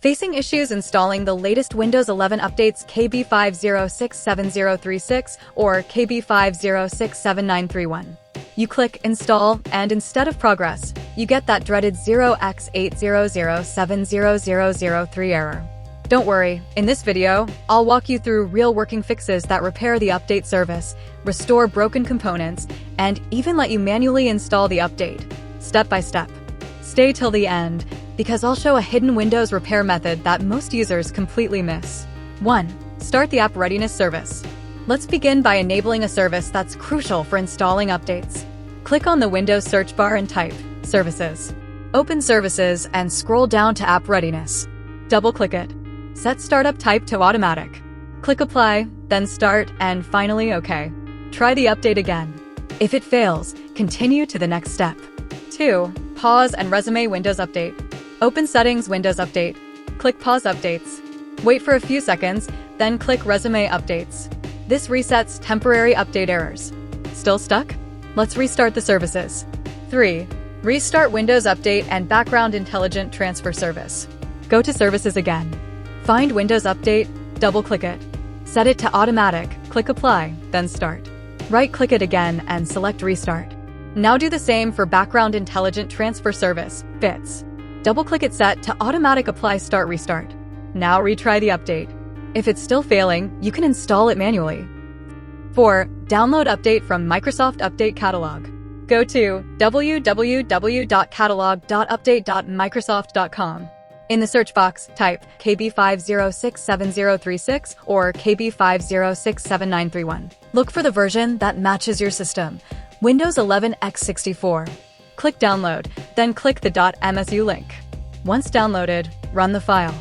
Facing issues installing the latest Windows 11 updates KB5067036 or KB5067931? You click Install, and instead of progress, you get that dreaded 0x80070003 error. Don't worry, in this video, I'll walk you through real working fixes that repair the update service, restore broken components, and even let you manually install the update, step by step. Stay till the end, because I'll show a hidden Windows repair method that most users completely miss. 1. Start the app readiness service. Let's begin by enabling a service that's crucial for installing updates. Click on the Windows search bar and type Services. Open Services and scroll down to App Readiness. Double-click it. Set Startup Type to Automatic. Click Apply, then Start, and finally OK. Try the update again. If it fails, continue to the next step. 2. Pause and resume Windows Update. Open Settings Windows Update. Click Pause Updates. Wait for a few seconds, then click Resume Updates. This resets temporary update errors. Still stuck? Let's restart the services. 3. Restart Windows Update and Background Intelligent Transfer Service. Go to Services again. Find Windows Update, double-click it. Set it to Automatic, click Apply, then Start. Right-click it again and select Restart. Now do the same for Background Intelligent Transfer Service, BITS. Double-click it set to Automatic Apply Start Restart. Now retry the update. If it's still failing, you can install it manually. 4. Download update from Microsoft Update Catalog. Go to www.catalog.update.microsoft.com. In the search box, type KB5067036 or KB5067931. Look for the version that matches your system, Windows 11 x64. Click Download, then click the .msu link. Once downloaded, run the file.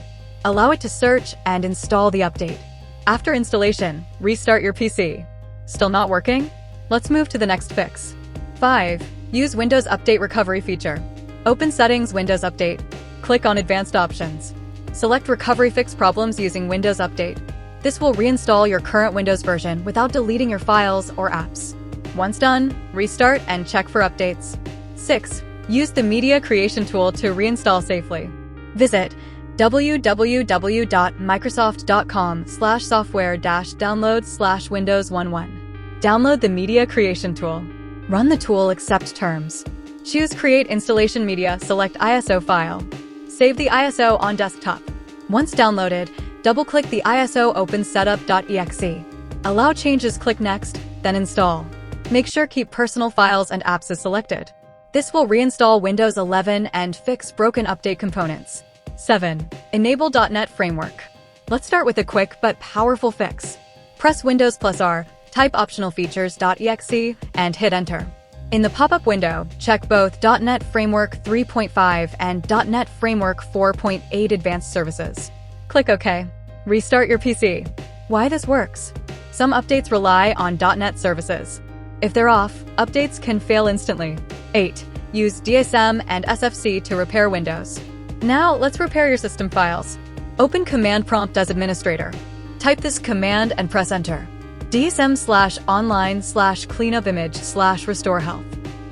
Allow it to search and install the update. After installation, restart your PC. Still not working? Let's move to the next fix. 5. Use Windows Update Recovery feature. Open Settings Windows Update. Click on Advanced Options. Select Recovery Fix Problems using Windows Update. This will reinstall your current Windows version without deleting your files or apps. Once done, restart and check for updates. 6. Use the Media Creation tool to reinstall safely. Visit www.microsoft.com/software-download/Windows11. Download the Media Creation tool. Run the tool, accept terms. Choose Create Installation Media, select ISO file. Save the ISO on desktop. Once downloaded, double-click the ISO open setup.exe. Allow changes, click Next, then Install. Make sure Keep Personal Files and Apps is selected. This will reinstall Windows 11 and fix broken update components. 7. Enable .NET Framework. Let's start with a quick but powerful fix. Press Windows + R, type optional features.exe, and hit Enter. In the pop-up window, check both .NET Framework 3.5 and .NET Framework 4.8 Advanced Services. Click OK. Restart your PC. Why this works? Some updates rely on .NET services. If they're off, updates can fail instantly. 8. Use DISM and SFC to repair Windows. Now, let's repair your system files. Open Command Prompt as administrator. Type this command and press Enter. DISM/online/cleanupimage/restore health.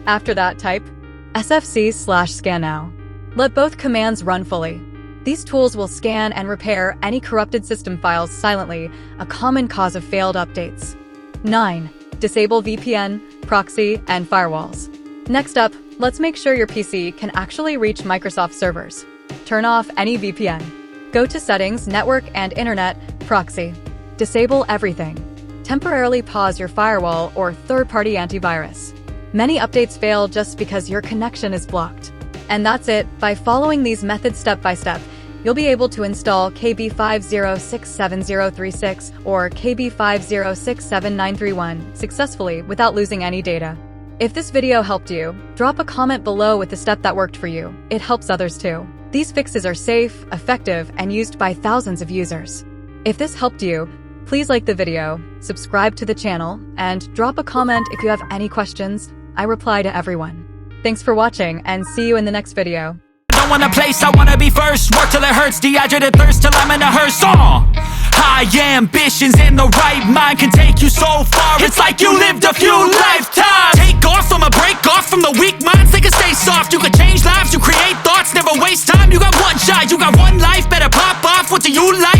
After that, type SFC/scan now. Let both commands run fully. These tools will scan and repair any corrupted system files silently, a common cause of failed updates. 9. Disable VPN, proxy, and firewalls. Next up, let's make sure your PC can actually reach Microsoft servers. Turn off any VPN. Go to Settings, Network and Internet, Proxy. Disable everything. Temporarily pause your firewall or third-party antivirus. Many updates fail just because your connection is blocked. And that's it. By following these methods step by step, you'll be able to install KB5067036 or KB5067931 successfully without losing any data. If this video helped you, drop a comment below with the step that worked for you. It helps others too. These fixes are safe, effective, and used by thousands of users. If this helped you, please like the video, subscribe to the channel, and drop a comment if you have any questions. I reply to everyone. Thanks for watching, and see you in the next video. I want a place, I wanna be first. Work till it hurts, dehydrated thirst till I'm in a hearse. High ambitions in the right mind can take you so far. It's like you lived a few lifetimes. Take off, I'ma break off from the weak minds. They can stay soft, you can change lives, you create thoughts, never waste time. You got one shot, you got one life, better pop new life.